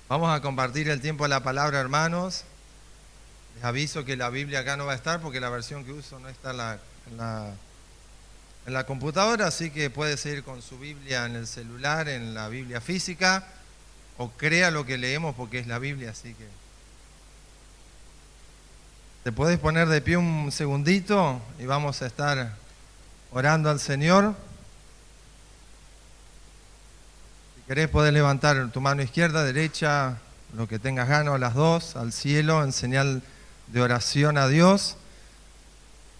Vamos a compartir el tiempo de la palabra, hermanos. Les aviso que la Biblia acá no va a estar porque la versión que uso no está en la computadora, así que puede seguir con su Biblia en el celular, en la Biblia física, o crea lo que leemos porque es la Biblia, así que... ¿Te puedes poner de pie un segundito y vamos a estar orando al Señor? Si querés, podés levantar tu mano izquierda, derecha, lo que tengas ganas, las dos, al cielo, en señal de oración a Dios.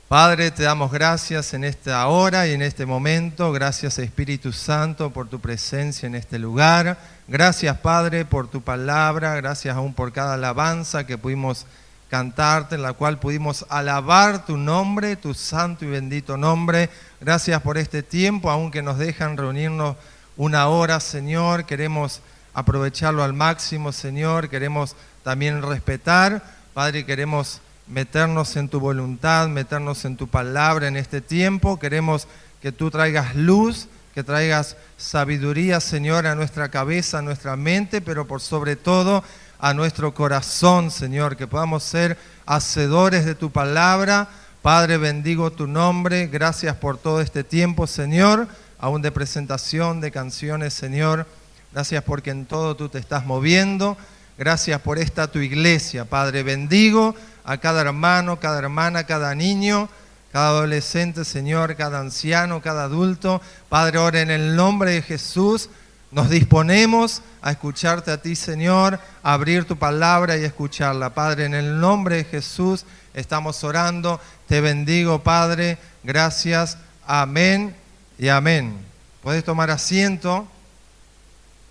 Padre, te damos gracias en esta hora y en este momento. Gracias, Espíritu Santo, por tu presencia en este lugar. Gracias, Padre, por tu palabra. Gracias aún por cada alabanza que pudimos cantarte, en la cual pudimos alabar tu nombre, tu santo y bendito nombre. Gracias por este tiempo, aún que nos dejan reunirnos una hora, Señor. Queremos aprovecharlo al máximo, Señor. Queremos también respetar, Padre, queremos meternos en tu voluntad, meternos en tu palabra en este tiempo. Queremos que tú traigas luz, que traigas sabiduría, Señor, a nuestra cabeza, a nuestra mente, pero por sobre todo a nuestro corazón, Señor, que podamos ser hacedores de tu palabra. Padre, bendigo tu nombre. Gracias por todo este tiempo, Señor, aún de presentación de canciones, Señor. Gracias porque en todo tú te estás moviendo. Gracias por esta tu iglesia, Padre. Bendigo a cada hermano, cada hermana, cada niño, cada adolescente, Señor, cada anciano, cada adulto. Padre, ahora en el nombre de Jesús nos disponemos a escucharte a ti, Señor, a abrir tu palabra y a escucharla. Padre, en el nombre de Jesús estamos orando. Te bendigo, Padre. Gracias. Amén y amén. Puedes tomar asiento.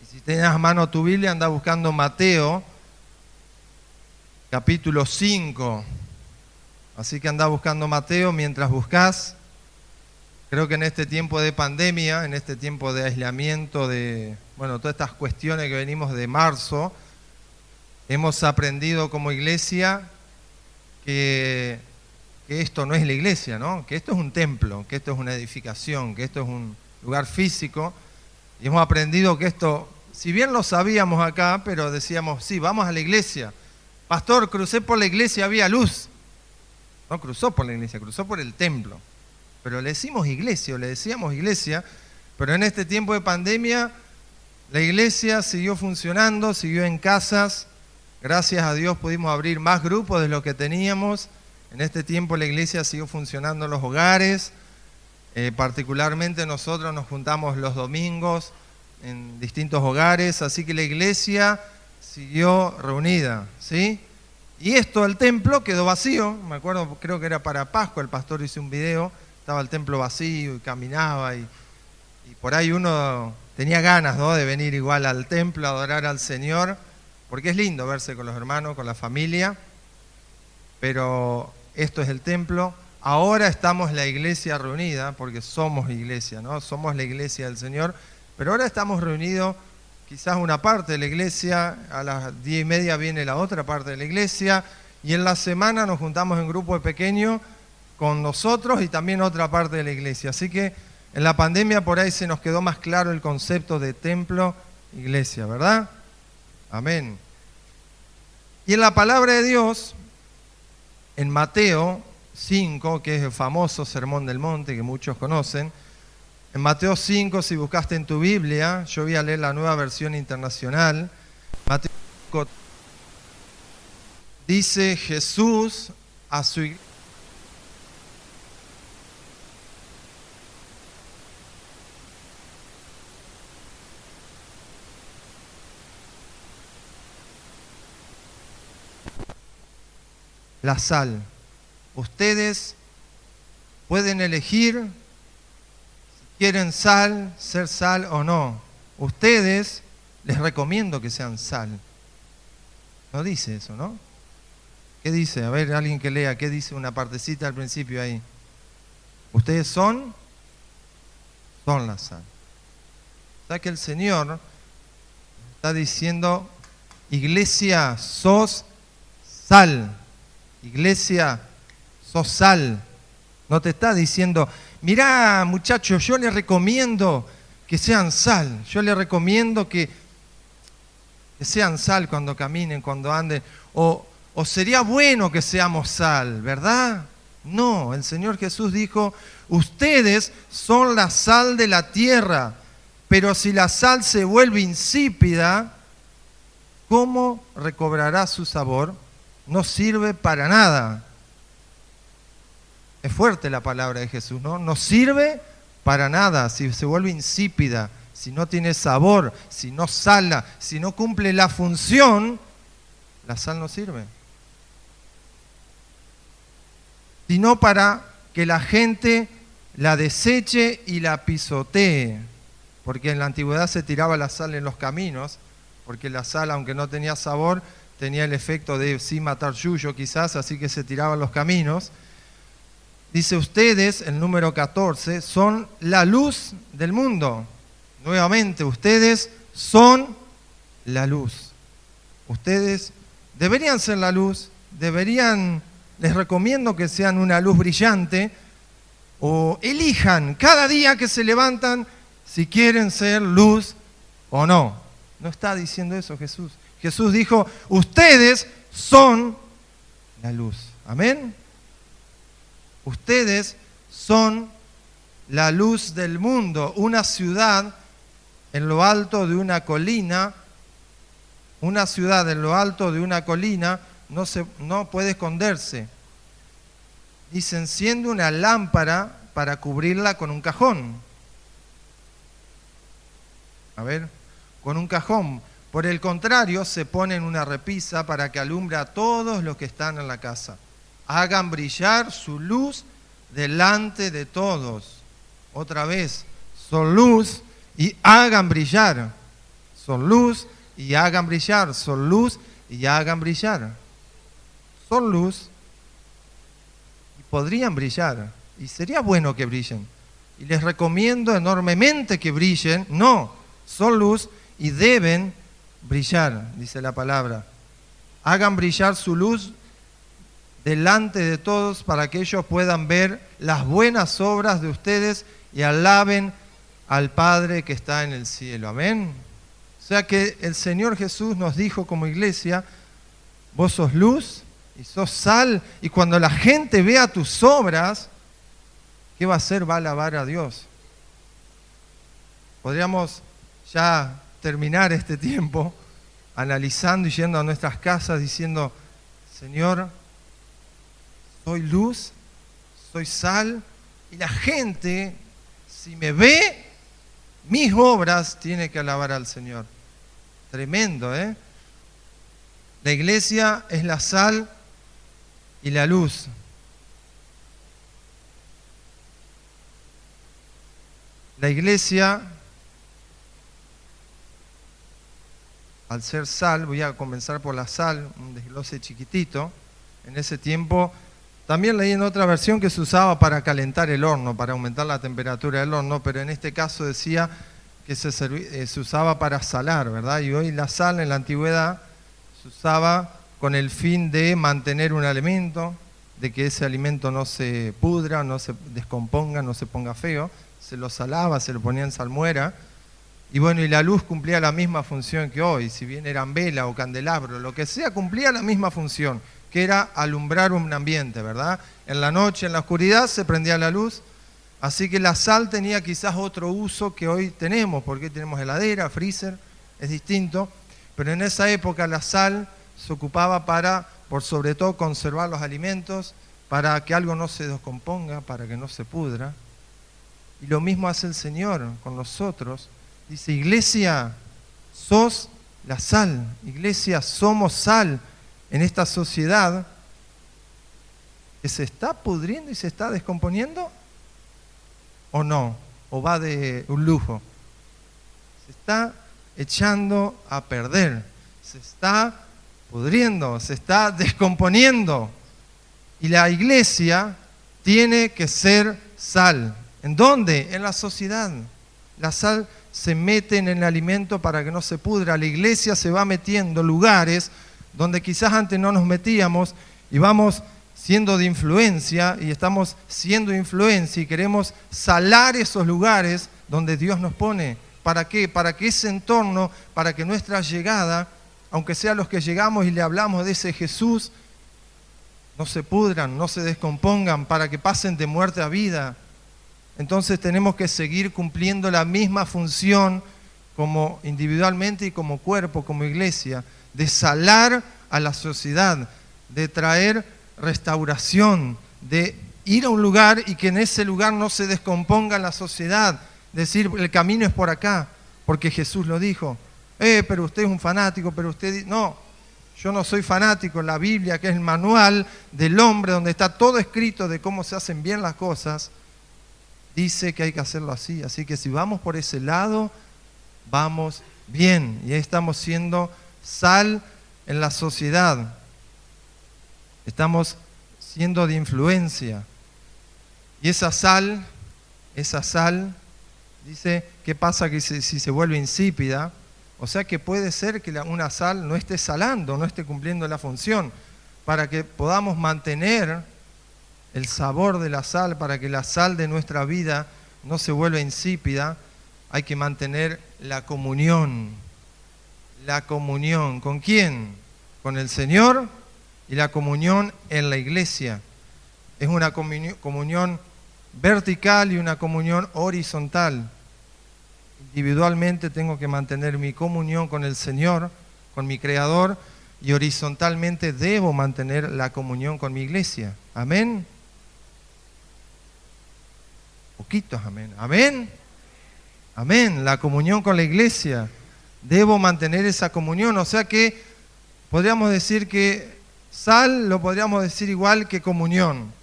Y si tienes a mano tu Biblia, anda buscando Mateo, capítulo 5. Así que anda buscando Mateo mientras buscas. Creo que en este tiempo de pandemia, en este tiempo de aislamiento, de todas estas cuestiones que venimos de marzo, hemos aprendido como iglesia que esto no es la iglesia, ¿no? Que esto es un templo, que esto es una edificación, que esto es un lugar físico. Y hemos aprendido que esto, si bien lo sabíamos acá, pero decíamos, sí, vamos a la iglesia. Pastor, crucé por la iglesia, había luz. No cruzó por la iglesia, cruzó por el templo. Pero le decimos iglesia, o le decíamos iglesia, pero en este tiempo de pandemia la iglesia siguió funcionando, siguió en casas. Gracias a Dios pudimos abrir más grupos de lo que teníamos. En este tiempo la iglesia siguió funcionando en los hogares. Particularmente nosotros nos juntamos los domingos en distintos hogares, así que la iglesia siguió reunida, ¿sí? Y esto, el templo quedó vacío. Me acuerdo, creo que era para Pascua, el pastor hizo un video. Estaba el templo vacío y caminaba y por ahí uno tenía ganas, ¿no?, de venir igual al templo a adorar al Señor, porque es lindo verse con los hermanos, con la familia, pero esto es el templo. Ahora estamos la iglesia reunida, porque somos iglesia, ¿no? Somos la iglesia del Señor, pero ahora estamos reunidos, quizás una parte de la iglesia, a las 10:30 viene la otra parte de la iglesia, y en la semana nos juntamos en grupos pequeños con nosotros y también otra parte de la iglesia. Así que en la pandemia por ahí se nos quedó más claro el concepto de templo, iglesia, ¿verdad? Amén. Y en la palabra de Dios, en Mateo 5, que es el famoso Sermón del Monte que muchos conocen, en Mateo 5, si buscaste en tu Biblia, yo voy a leer la Nueva Versión Internacional. Mateo 5 dice Jesús a su iglesia: la sal. Ustedes pueden elegir si quieren ser sal o no. Ustedes, les recomiendo que sean sal. No dice eso, ¿no? ¿Qué dice? A ver, alguien que lea, ¿qué dice una partecita al principio ahí? Ustedes son la sal. O sea que el Señor está diciendo, iglesia, sos sal. Iglesia, sos sal. No te está diciendo, mirá, muchachos, yo les recomiendo que sean sal. Yo les recomiendo que Que sean sal cuando caminen, cuando anden. O sería bueno que seamos sal, ¿verdad? No, el Señor Jesús dijo, ustedes son la sal de la tierra, pero si la sal se vuelve insípida, ¿cómo recobrará su sabor? No sirve para nada. Es fuerte la palabra de Jesús, ¿no? No sirve para nada si se vuelve insípida, si no tiene sabor, si no sala, si no cumple la función, la sal no sirve. Sino para que la gente la deseche y la pisotee, porque en la antigüedad se tiraba la sal en los caminos, porque la sal, aunque no tenía sabor, tenía el efecto de sí matar yuyo quizás, así que se tiraba en los caminos. Dice, ustedes, el número 14, son la luz del mundo. Nuevamente, ustedes son la luz. Ustedes deberían ser la luz, les recomiendo que sean una luz brillante, o elijan cada día que se levantan si quieren ser luz o no. No está diciendo eso Jesús. Jesús dijo, ustedes son la luz. Amén. Ustedes son la luz del mundo, una ciudad en lo alto de una colina. Una ciudad en lo alto de una colina no puede esconderse. Y se enciende una lámpara para cubrirla con un cajón. A ver, con un cajón. Por el contrario, se pone en una repisa para que alumbre a todos los que están en la casa. Hagan brillar su luz delante de todos. Otra vez, son luz y hagan brillar. Son luz y hagan brillar. Son luz y hagan brillar. Son luz y podrían brillar. Y sería bueno que brillen. Y les recomiendo enormemente que brillen. No, son luz y deben brillar, dice la palabra. Hagan brillar su luz delante de todos para que ellos puedan ver las buenas obras de ustedes y alaben al Padre que está en el cielo. Amén. O sea que el Señor Jesús nos dijo como iglesia, vos sos luz y sos sal, y cuando la gente vea tus obras, ¿qué va a hacer? Va a alabar a Dios. Podríamos ya terminar este tiempo analizando y yendo a nuestras casas diciendo, Señor, soy luz, soy sal, y la gente, si me ve, mis obras, tiene que alabar al Señor. Tremendo, ¿eh? La iglesia es la sal y la luz. La iglesia, al ser sal, voy a comenzar por la sal, un desglose chiquitito. En ese tiempo, también leí en otra versión que se usaba para calentar el horno, para aumentar la temperatura del horno, pero en este caso decía que se usaba para salar, ¿verdad? Y hoy la sal en la antigüedad se usaba con el fin de mantener un alimento, de que ese alimento no se pudra, no se descomponga, no se ponga feo. Se lo salaba, se lo ponía en salmuera. Y bueno, y la luz cumplía la misma función que hoy, si bien eran vela o candelabro, lo que sea, cumplía la misma función, que era alumbrar un ambiente, ¿verdad? En la noche, en la oscuridad, se prendía la luz, así que la sal tenía quizás otro uso que hoy tenemos, porque tenemos heladera, freezer, es distinto, pero en esa época la sal se ocupaba para, por sobre todo, conservar los alimentos, para que algo no se descomponga, para que no se pudra. Y lo mismo hace el Señor con nosotros. Dice, iglesia, sos la sal. Iglesia, somos sal en esta sociedad que se está pudriendo y se está descomponiendo. ¿O no? ¿O va de un lujo? Se está echando a perder. Se está pudriendo, se está descomponiendo. Y la iglesia tiene que ser sal. ¿En dónde? En la sociedad. La sal se mete en el alimento para que no se pudra. La iglesia se va metiendo en lugares donde quizás antes no nos metíamos y vamos siendo de influencia y estamos siendo influencia y queremos salar esos lugares donde Dios nos pone. ¿Para qué? Para que ese entorno, para que nuestra llegada aunque sea los que llegamos y le hablamos de ese Jesús, no se pudran, no se descompongan para que pasen de muerte a vida. Entonces tenemos que seguir cumpliendo la misma función como individualmente y como cuerpo, como iglesia, de salar a la sociedad, de traer restauración, de ir a un lugar y que en ese lugar no se descomponga la sociedad, decir el camino es por acá, porque Jesús lo dijo. Pero usted es un fanático, pero usted... No, yo no soy fanático. La Biblia, que es el manual del hombre, donde está todo escrito de cómo se hacen bien las cosas, dice que hay que hacerlo así. Así que si vamos por ese lado, vamos bien. Y ahí estamos siendo sal en la sociedad. Estamos siendo de influencia. Y esa sal, dice, ¿qué pasa que si se vuelve insípida? O sea que puede ser que una sal no esté salando, no esté cumpliendo la función. Para que podamos mantener el sabor de la sal, para que la sal de nuestra vida no se vuelva insípida, hay que mantener la comunión. La comunión. ¿Con quién? Con el Señor y la comunión en la iglesia. Es una comunión vertical y una comunión horizontal. Individualmente tengo que mantener mi comunión con el Señor, con mi Creador, y horizontalmente debo mantener la comunión con mi iglesia. ¿Amén? Poquitos amén. ¿Amén? Amén. La comunión con la iglesia. Debo mantener esa comunión. O sea que podríamos decir que sal lo podríamos decir igual que comunión.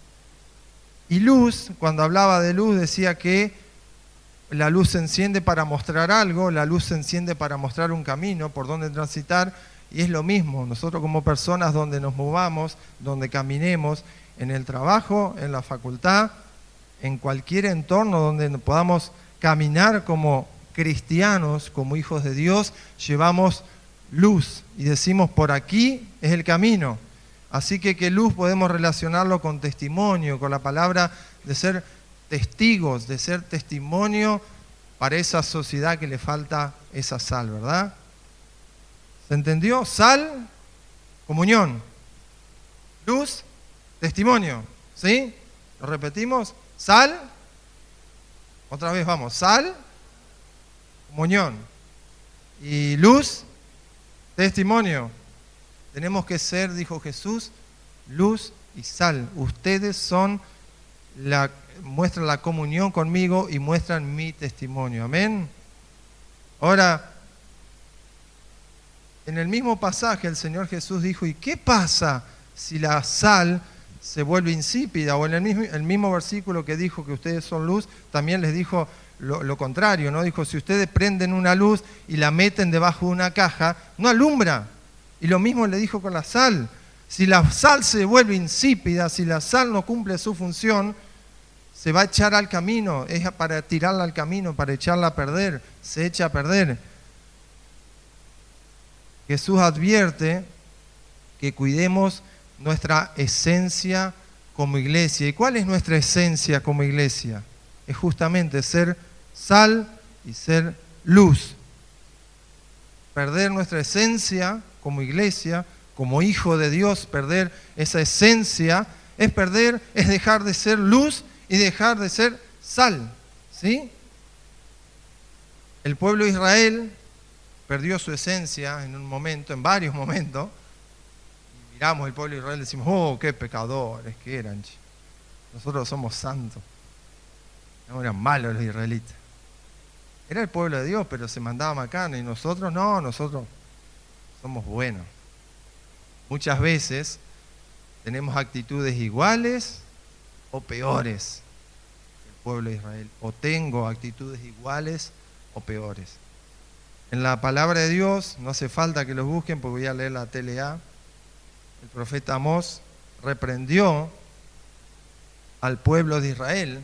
Y luz, cuando hablaba de luz, decía que la luz se enciende para mostrar algo, la luz se enciende para mostrar un camino por donde transitar, y es lo mismo. Nosotros como personas donde nos movamos, donde caminemos, en el trabajo, en la facultad, en cualquier entorno donde podamos caminar como cristianos, como hijos de Dios, llevamos luz y decimos por aquí es el camino. Así que luz podemos relacionarlo con testimonio, con la palabra de ser testigos, de ser testimonio para esa sociedad que le falta esa sal, ¿verdad? ¿Se entendió? Sal, comunión. Luz, testimonio. ¿Sí? ¿Lo repetimos? Sal, otra vez vamos, sal, comunión. Y luz, testimonio. Tenemos que ser, dijo Jesús, luz y sal. Ustedes muestran la comunión conmigo y muestran mi testimonio. Amén. Ahora, en el mismo pasaje el Señor Jesús dijo, ¿y qué pasa si la sal se vuelve insípida? O en el mismo versículo que dijo que ustedes son luz, también les dijo lo contrario, ¿no? Dijo, si ustedes prenden una luz y la meten debajo de una caja, no alumbra. Y lo mismo le dijo con la sal. Si la sal se vuelve insípida, si la sal no cumple su función, se va a echar al camino, es para tirarla al camino, para echarla a perder, se echa a perder. Jesús advierte que cuidemos nuestra esencia como iglesia. ¿Y cuál es nuestra esencia como iglesia? Es justamente ser sal y ser luz. Perder nuestra esencia como iglesia, como hijo de Dios, perder esa esencia, es dejar de ser luz y dejar de ser sal. ¿Sí? El pueblo de Israel perdió su esencia en un momento, en varios momentos. Y miramos el pueblo de Israel y decimos, oh, qué pecadores que eran. Nosotros somos santos. No eran malos los israelitas. Era el pueblo de Dios, pero se mandaba macana. Y nosotros no, nosotros somos buenos. Muchas veces tenemos actitudes iguales o peores que el pueblo de Israel. O tengo actitudes iguales o peores. En la palabra de Dios, no hace falta que los busquen porque voy a leer la TLA. El profeta Amós reprendió al pueblo de Israel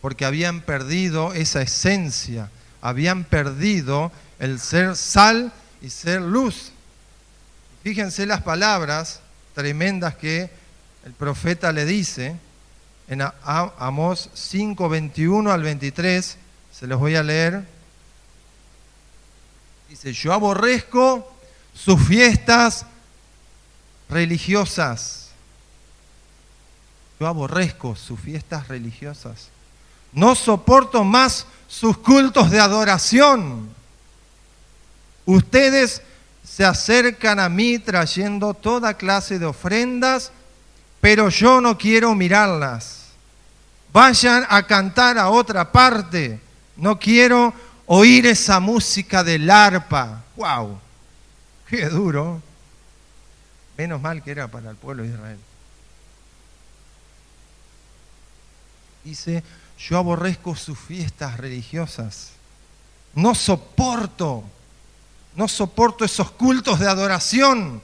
porque habían perdido esa esencia, habían perdido el ser sal y ser luz. Fíjense las palabras tremendas que el profeta le dice en Amós 5, 21 al 23, se los voy a leer. Dice, yo aborrezco sus fiestas religiosas. Yo aborrezco sus fiestas religiosas. No soporto más sus cultos de adoración. Ustedes se acercan a mí trayendo toda clase de ofrendas, pero yo no quiero mirarlas. Vayan a cantar a otra parte. No quiero oír esa música del arpa. ¡Wow! ¡Qué duro! Menos mal que era para el pueblo de Israel. Dice, yo aborrezco sus fiestas religiosas. No soporto esos cultos de adoración.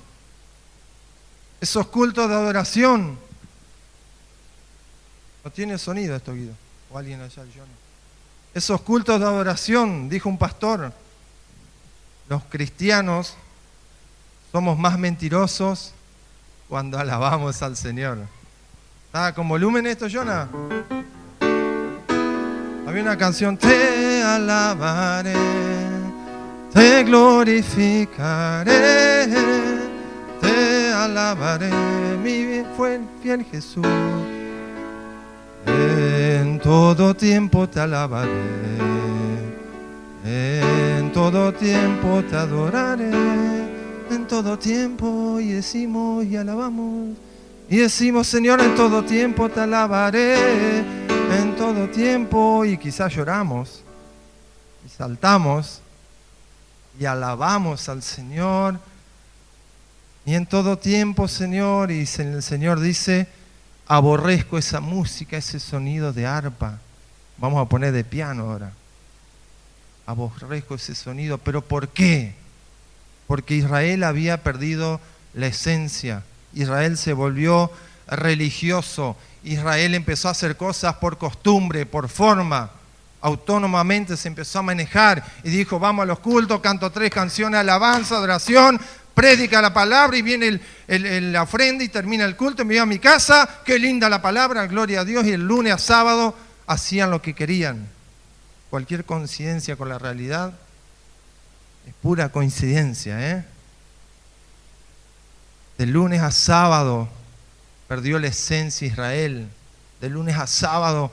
Esos cultos de adoración. No tiene sonido esto, Guido. O alguien allá, yo no. Esos cultos de adoración, dijo un pastor. Los cristianos somos más mentirosos cuando alabamos al Señor. ¿Está con volumen esto, Jonah? Había una canción, te alabaré, te glorificaré, te alabaré, mi fiel Jesús. En todo tiempo te alabaré, en todo tiempo te adoraré, en todo tiempo, y decimos y alabamos, y decimos, Señor, en todo tiempo te alabaré, en todo tiempo, y quizás lloramos, y saltamos, y alabamos al Señor, y en todo tiempo, Señor, y el Señor dice, aborrezco esa música, ese sonido de arpa. Vamos a poner de piano ahora. Aborrezco ese sonido, ¿pero por qué? Porque Israel había perdido la esencia. Israel se volvió religioso. Israel empezó a hacer cosas por costumbre, por forma. Autónomamente se empezó a manejar y dijo, vamos a los cultos, canto 3 canciones, alabanza, adoración, prédica la palabra y viene la ofrenda y termina el culto, me voy a mi casa, qué linda la palabra, gloria a Dios, y el lunes a sábado hacían lo que querían. Cualquier coincidencia con la realidad es pura coincidencia, ¿eh? De lunes a sábado perdió la esencia Israel. De lunes a sábado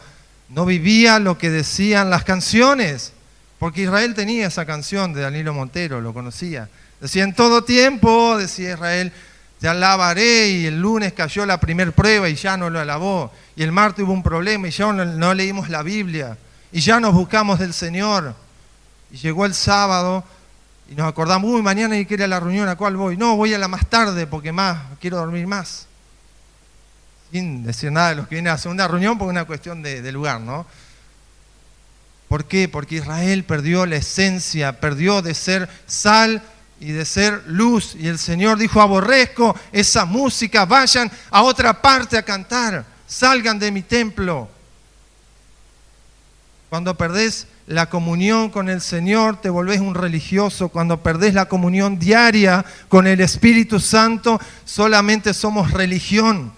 no vivía lo que decían las canciones, porque Israel tenía esa canción de Danilo Montero, lo conocía. Decía, en todo tiempo, decía Israel, te alabaré, y el lunes cayó la primer prueba y ya no lo alabó. Y el martes hubo un problema y ya no leímos la Biblia. Y ya nos buscamos del Señor. Y llegó el sábado y nos acordamos, uy, mañana hay que ir a la reunión, ¿a cuál voy? No, voy a la más tarde porque quiero dormir más. Sin decir nada de los que vienen a la segunda reunión, porque es una cuestión de lugar, ¿no? ¿Por qué? Porque Israel perdió la esencia, perdió de ser sal y de ser luz. Y el Señor dijo, aborrezco esa música, vayan a otra parte a cantar, salgan de mi templo. Cuando perdés la comunión con el Señor, te volvés un religioso. Cuando perdés la comunión diaria con el Espíritu Santo, solamente somos religión.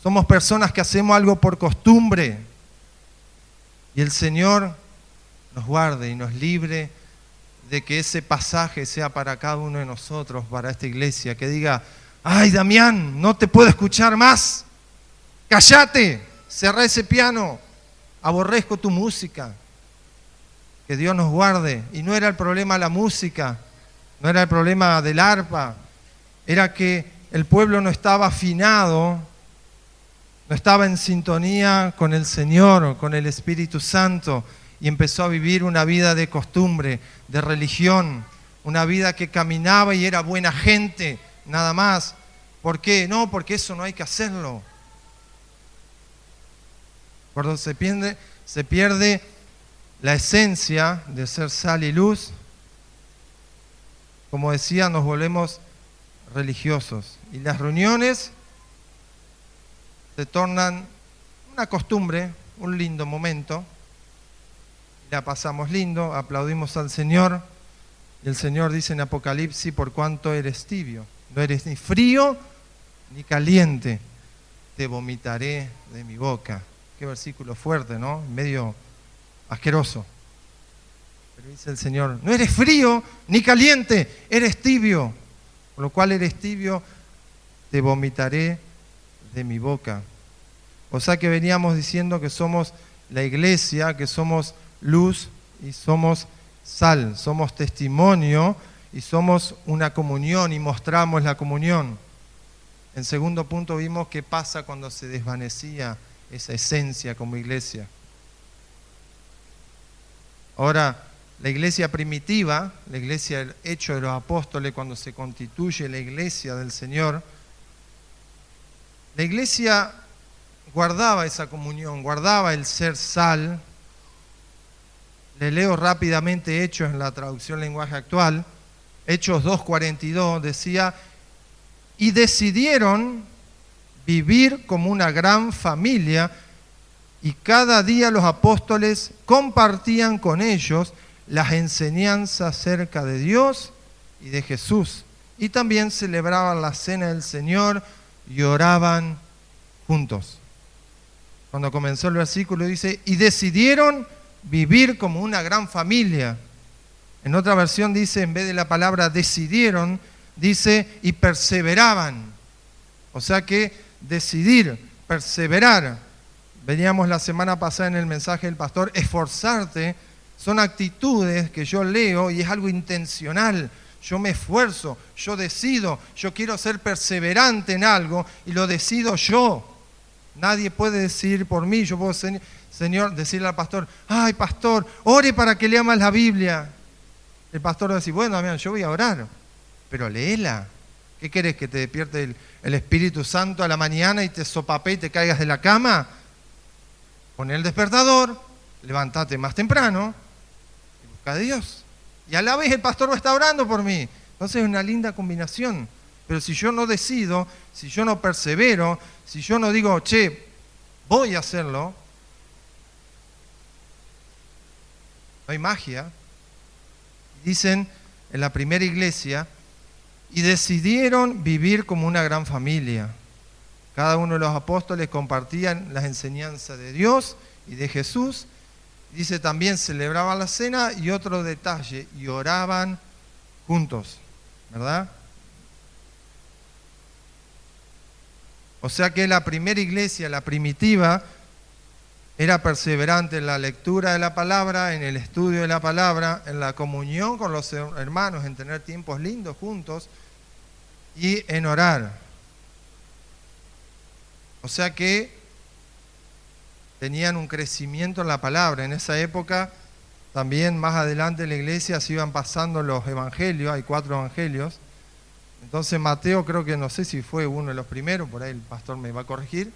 Somos personas que hacemos algo por costumbre. Y el Señor nos guarde y nos libre de que ese pasaje sea para cada uno de nosotros, para esta iglesia, que diga, ay, Damián, no te puedo escuchar más. Cállate, cerrá ese piano. Aborrezco tu música. Que Dios nos guarde. Y no era el problema la música, no era el problema del arpa, era que el pueblo no estaba afinado, no estaba en sintonía con el Señor, con el Espíritu Santo, y empezó a vivir una vida de costumbre, de religión, una vida que caminaba y era buena gente, nada más. ¿Por qué? No, porque eso no hay que hacerlo. Cuando se pierde la esencia de ser sal y luz, como decía, nos volvemos religiosos. Y las reuniones se tornan una costumbre, un lindo momento. La pasamos lindo, aplaudimos al Señor. Y el Señor dice en Apocalipsis, por cuanto eres tibio, no eres ni frío ni caliente, te vomitaré de mi boca. Qué versículo fuerte, ¿no? Medio asqueroso. Pero dice el Señor, no eres frío ni caliente, eres tibio. Por lo cual eres tibio, te vomitaré de mi boca. O sea que veníamos diciendo que somos la iglesia, que somos luz y somos sal, somos testimonio y somos una comunión y mostramos la comunión. En segundo punto vimos qué pasa cuando se desvanecía esa esencia como iglesia. Ahora, la iglesia primitiva, la iglesia del Hecho de los Apóstoles, cuando se constituye la iglesia del Señor, la iglesia guardaba esa comunión, guardaba el ser sal. Le leo rápidamente Hechos en la traducción lenguaje actual. Hechos 2:42 decía: y decidieron vivir como una gran familia, y cada día los apóstoles compartían con ellos las enseñanzas acerca de Dios y de Jesús. Y también celebraban la cena del Señor y oraban juntos. Cuando comenzó el versículo dice, y decidieron vivir como una gran familia. En otra versión dice, en vez de la palabra decidieron, dice, y perseveraban. O sea que decidir, perseverar. Veníamos la semana pasada en el mensaje del pastor, esforzarte, son actitudes que yo leo y es algo intencional. Yo me esfuerzo, yo decido, yo quiero ser perseverante en algo y lo decido yo. Nadie puede decidir por mí. Yo puedo, Señor, decirle al pastor, ay pastor, ore para que lea más la Biblia. El pastor va a decir, bueno, amigo, yo voy a orar, pero léela. ¿Qué querés, que te despierte el Espíritu Santo a la mañana y te sopapee y te caigas de la cama? Pon el despertador, levántate más temprano y busca a Dios. Y a la vez el pastor va a estar orando por mí. Entonces es una linda combinación. Pero si yo no decido, si yo no persevero, si yo no digo, che, voy a hacerlo, no hay magia. Dicen en la primera iglesia, y decidieron vivir como una gran familia. Cada uno de los apóstoles compartían las enseñanzas de Dios y de Jesús. Dice también, celebraban la cena y otro detalle, y oraban juntos, ¿verdad? O sea que la primera iglesia, la primitiva, era perseverante en la lectura de la palabra, en el estudio de la palabra, en la comunión con los hermanos, en tener tiempos lindos juntos y en orar. O sea que tenían un crecimiento en la palabra. En esa época, también más adelante en la iglesia se iban pasando los evangelios, hay 4 evangelios. Entonces Mateo, creo que no sé si fue uno de los primeros, por ahí el pastor me va a corregir.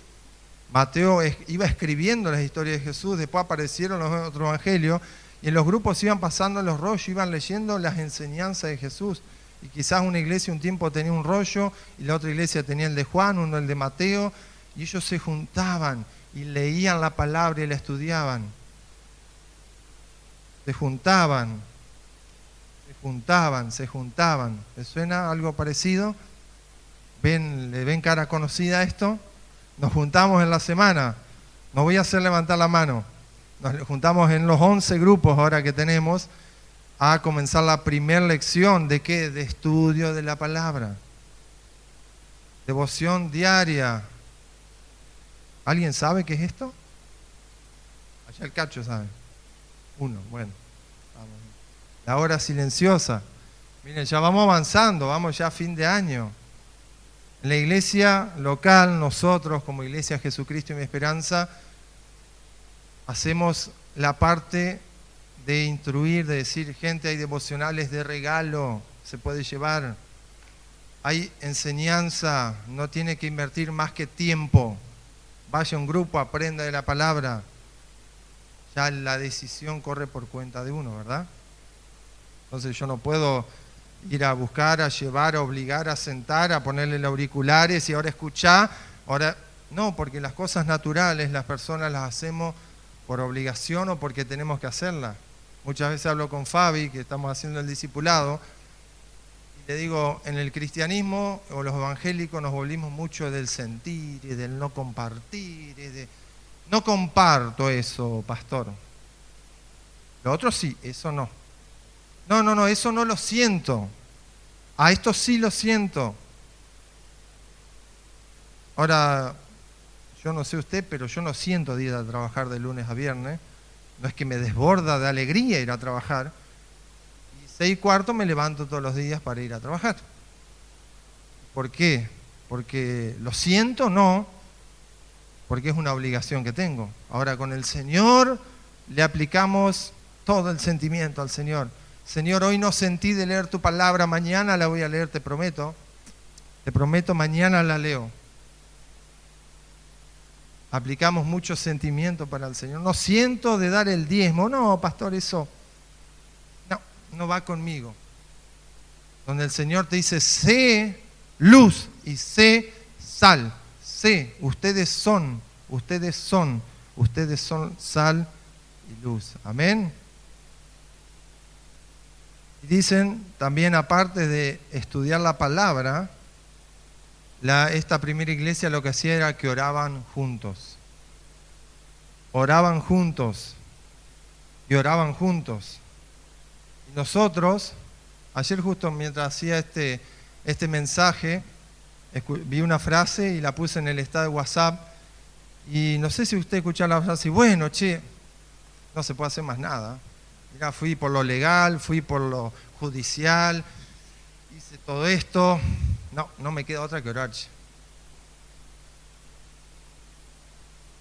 Mateo iba escribiendo las historias de Jesús, después aparecieron los otros evangelios, y en los grupos iban pasando los rollos, iban leyendo las enseñanzas de Jesús. Y quizás una iglesia un tiempo tenía un rollo, y la otra iglesia tenía el de Juan, uno el de Mateo, y ellos se juntaban y leían la palabra y la estudiaban. Se juntaban. ¿Les suena algo parecido? ¿Le ven cara conocida a esto? Nos juntamos en la semana. No voy a hacer levantar la mano. Nos juntamos en los 11 grupos ahora que tenemos a comenzar la primera lección. ¿De qué? De estudio de la palabra. Devoción diaria. ¿Alguien sabe qué es esto? Allá el Cacho sabe. Uno, bueno. Vamos. La hora silenciosa. Miren, ya vamos avanzando, vamos ya a fin de año. En la iglesia local, nosotros como Iglesia Jesucristo y Mi Esperanza, hacemos la parte de instruir, de decir, gente, hay devocionales de regalo, se puede llevar. Hay enseñanza, no tiene que invertir más que tiempo. Vaya a un grupo, aprenda de la palabra. Ya la decisión corre por cuenta de uno, ¿verdad? Entonces yo no puedo ir a buscar, a llevar, a obligar, a sentar, a ponerle los auriculares y ahora escuchar. Ahora, no, porque las cosas naturales las personas las hacemos por obligación o porque tenemos que hacerlas. Muchas veces hablo con Fabi, que estamos haciendo el discipulado, y le digo, en el cristianismo o los evangélicos nos volvimos mucho del sentir y del no compartir. No comparto eso, pastor. Lo otro sí, eso no. No, eso no lo siento. A esto sí lo siento. Ahora, yo no sé usted, pero yo no siento de ir a trabajar de lunes a viernes. No es que me desborda de alegría ir a trabajar. Y 6:15 me levanto todos los días para ir a trabajar. ¿Por qué? ¿Porque lo siento? No. Porque es una obligación que tengo. Ahora, con el Señor le aplicamos todo el sentimiento al Señor. Señor, hoy no sentí de leer tu palabra, mañana la voy a leer, te prometo. Te prometo, mañana la leo. Aplicamos mucho sentimiento para el Señor. No siento de dar el diezmo. No, pastor, eso no va conmigo. Donde el Señor te dice, sé luz y sé sal. Sé, ustedes son sal y luz. Amén. Y dicen también, aparte de estudiar la palabra, esta primera iglesia lo que hacía era que oraban juntos. Oraban juntos. Y oraban juntos. Y nosotros, ayer justo mientras hacía este mensaje, vi una frase y la puse en el estado de WhatsApp. Y no sé si usted escuchó la frase, bueno, no se puede hacer más nada. Mirá, fui por lo legal, fui por lo judicial, hice todo esto. No me queda otra que orar.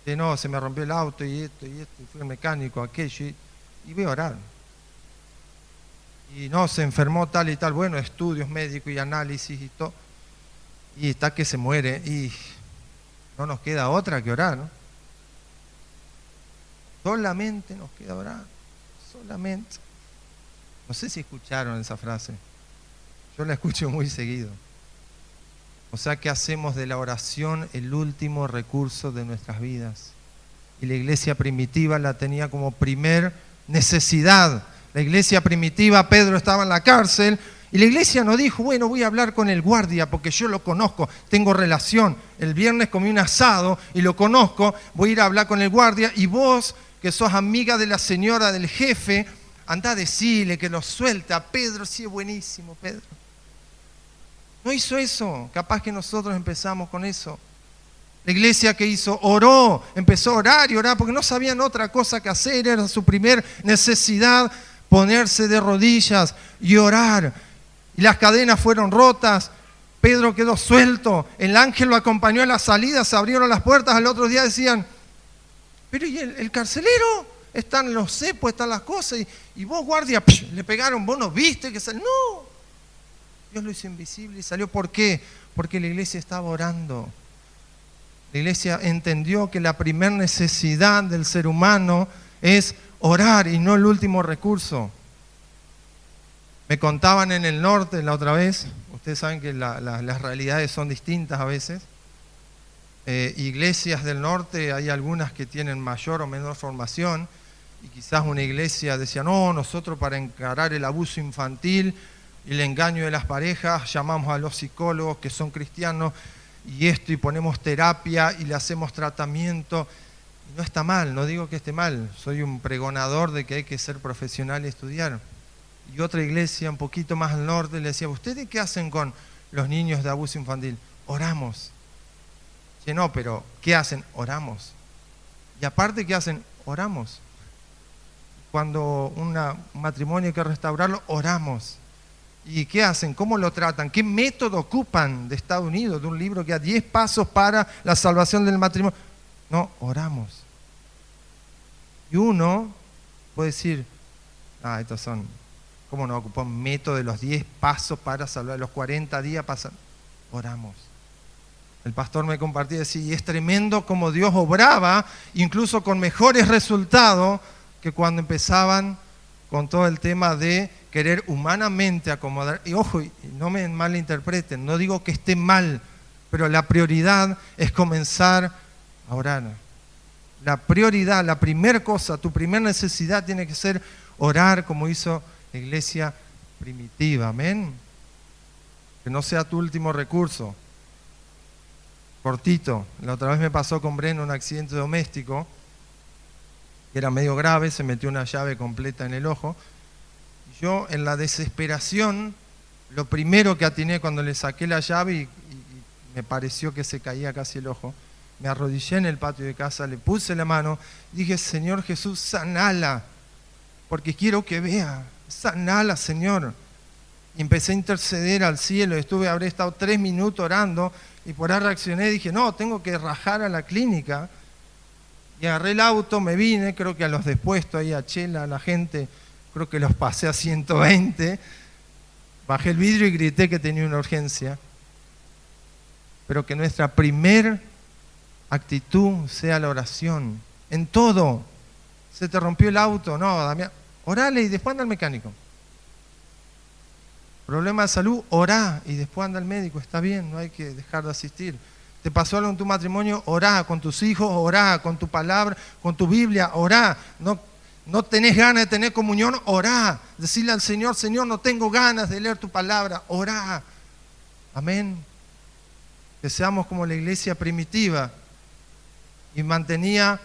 No, se me rompió el auto y esto, y fui al mecánico, aquello, y voy a orar. Y no, se enfermó tal y tal, bueno, estudios médicos y análisis y todo. Y está que se muere, y no nos queda otra que orar, ¿no? Solamente nos queda orar, solamente. No sé si escucharon esa frase, yo la escucho muy seguido. O sea que hacemos de la oración el último recurso de nuestras vidas. Y la iglesia primitiva la tenía como primer necesidad. La iglesia primitiva, Pedro estaba en la cárcel, y la iglesia no dijo, bueno, voy a hablar con el guardia porque yo lo conozco, tengo relación. El viernes comí un asado y lo conozco, voy a ir a hablar con el guardia, y vos, que sos amiga de la señora del jefe, andá a decirle que lo suelta. Pedro, sí es buenísimo, Pedro. No hizo eso. Capaz que nosotros empezamos con eso. La iglesia que hizo, oró, empezó a orar y orar porque no sabían otra cosa que hacer. Era su primer necesidad, ponerse de rodillas y orar. Y las cadenas fueron rotas. Pedro quedó suelto. El ángel lo acompañó a la salida, se abrieron las puertas. Al otro día decían, pero ¿y el carcelero? Están los cepos, están las cosas. Y vos, guardia, le pegaron, vos no viste que salió. No. Dios lo hizo invisible y salió. ¿Por qué? Porque la iglesia estaba orando. La iglesia entendió que la primera necesidad del ser humano es orar y no el último recurso. Me contaban en el norte la otra vez, ustedes saben que las realidades son distintas a veces. Iglesias del norte, hay algunas que tienen mayor o menor formación, y quizás una iglesia decía, no, nosotros para encarar el abuso infantil y el engaño de las parejas, llamamos a los psicólogos que son cristianos y ponemos terapia y le hacemos tratamiento. Y no está mal, no digo que esté mal, soy un pregonador de que hay que ser profesional y estudiar. Y otra iglesia un poquito más al norte le decía, ¿ustedes qué hacen con los niños de abuso infantil? Oramos. No, pero ¿qué hacen? Oramos. Y aparte, ¿qué hacen? Oramos. Cuando un matrimonio hay que restaurarlo, oramos. ¿Y qué hacen? ¿Cómo lo tratan? ¿Qué método ocupan de Estados Unidos? De un libro que da 10 pasos para la salvación del matrimonio. No, oramos. Y uno puede decir, estos son, ¿cómo no ocupan un método de los 10 pasos para salvar? Los 40 días pasan. Oramos. El pastor me compartía, decía, y es tremendo como Dios obraba, incluso con mejores resultados que cuando empezaban con todo el tema de querer humanamente acomodar. Y ojo, y no me malinterpreten, no digo que esté mal, pero la prioridad es comenzar a orar. La prioridad, la primera cosa, tu primera necesidad tiene que ser orar como hizo la iglesia primitiva. Amén. Que no sea tu último recurso. Cortito. La otra vez me pasó con Breno un accidente doméstico que era medio grave, se metió una llave completa en el ojo. Yo, en la desesperación, Lo primero que atiné cuando le saqué la llave y me pareció que se caía casi el ojo, me arrodillé en el patio de casa, le puse la mano, dije, Señor Jesús, sanala, porque quiero que vea, sanala, Señor. Y empecé a interceder al cielo, habré estado 3 minutos orando, y por ahí reaccioné, dije, no, tengo que rajar a la clínica. Y agarré el auto, me vine, creo que a los depuestos ahí a Chela, a la gente, creo que los pasé a 120, bajé el vidrio y grité que tenía una urgencia. Pero que nuestra primer actitud sea la oración, en todo. Se te rompió el auto, no, Damián, orale y después anda al mecánico. Problema de salud, orá y después anda al médico, está bien, no hay que dejar de asistir. ¿Te pasó algo en tu matrimonio? Orá con tus hijos, orá con tu palabra, con tu Biblia, orá. No tenés ganas de tener comunión, orá. Decirle al Señor, Señor, no tengo ganas de leer tu palabra, orá. Amén. Que seamos como la iglesia primitiva. Y mantenía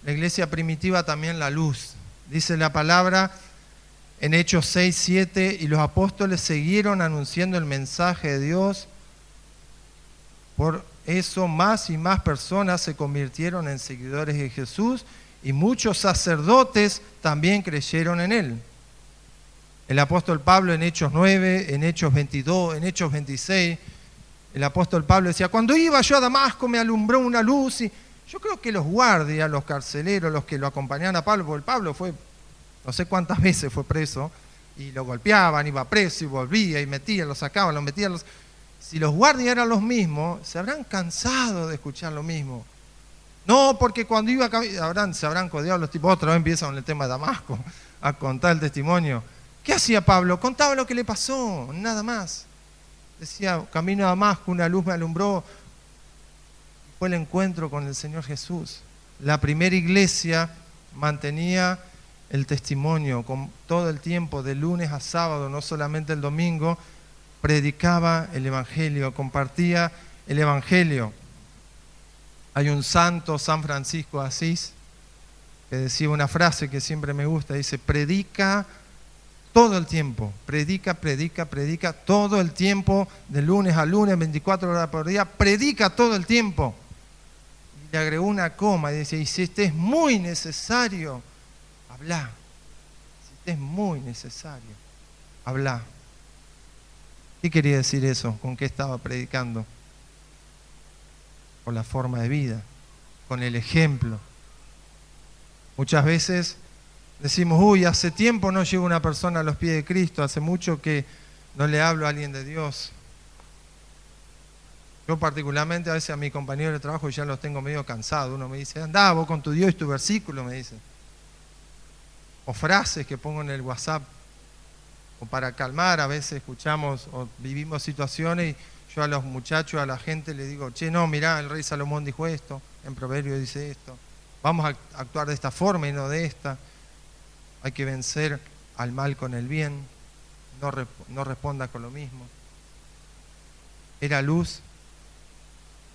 la iglesia primitiva también la luz. Dice la palabra en Hechos 6, 7, y los apóstoles siguieron anunciando el mensaje de Dios. Por eso más y más personas se convirtieron en seguidores de Jesús y muchos sacerdotes también creyeron en él. El apóstol Pablo en Hechos 9, en Hechos 22, en Hechos 26, el apóstol Pablo decía, cuando iba yo a Damasco me alumbró una luz. Y yo creo que los guardias, los carceleros, los que lo acompañaban a Pablo, porque Pablo fue, no sé cuántas veces fue preso, y lo golpeaban, iba preso y volvía, y metían, lo sacaban, lo metían. Si los guardias eran los mismos, se habrán cansado de escuchar lo mismo. No, porque cuando iba se habrán codeado los tipos, otra vez empiezan con el tema de Damasco, a contar el testimonio. ¿Qué hacía Pablo? Contaba lo que le pasó, nada más. Decía, camino a Damasco, una luz me alumbró. Fue el encuentro con el Señor Jesús. La primera iglesia mantenía el testimonio con todo el tiempo, de lunes a sábado, no solamente el domingo, predicaba el Evangelio, compartía el Evangelio. Hay un santo, San Francisco de Asís, que decía una frase que siempre me gusta, dice, predica todo el tiempo, predica todo el tiempo, de lunes a lunes, 24 horas por día, predica todo el tiempo. Y le agregó una coma y dice, y si te es muy necesario, habla. Si te es muy necesario, habla. ¿Qué quería decir eso? ¿Con qué estaba predicando? Con la forma de vida, con el ejemplo. Muchas veces decimos, uy, hace tiempo no llega una persona a los pies de Cristo, hace mucho que no le hablo a alguien de Dios. Yo particularmente a veces a mis compañeros de trabajo ya los tengo medio cansados. Uno me dice, andá vos con tu Dios y tu versículo, me dice. O frases que pongo en el WhatsApp. O para calmar, a veces escuchamos o vivimos situaciones y yo a los muchachos, a la gente le digo, che, no, mirá, el rey Salomón dijo esto, en Proverbios dice esto, vamos a actuar de esta forma y no de esta. Hay que vencer al mal con el bien, no responda con lo mismo. Era luz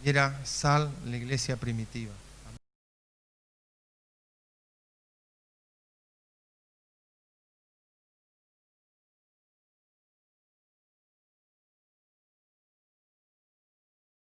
y era sal la iglesia primitiva.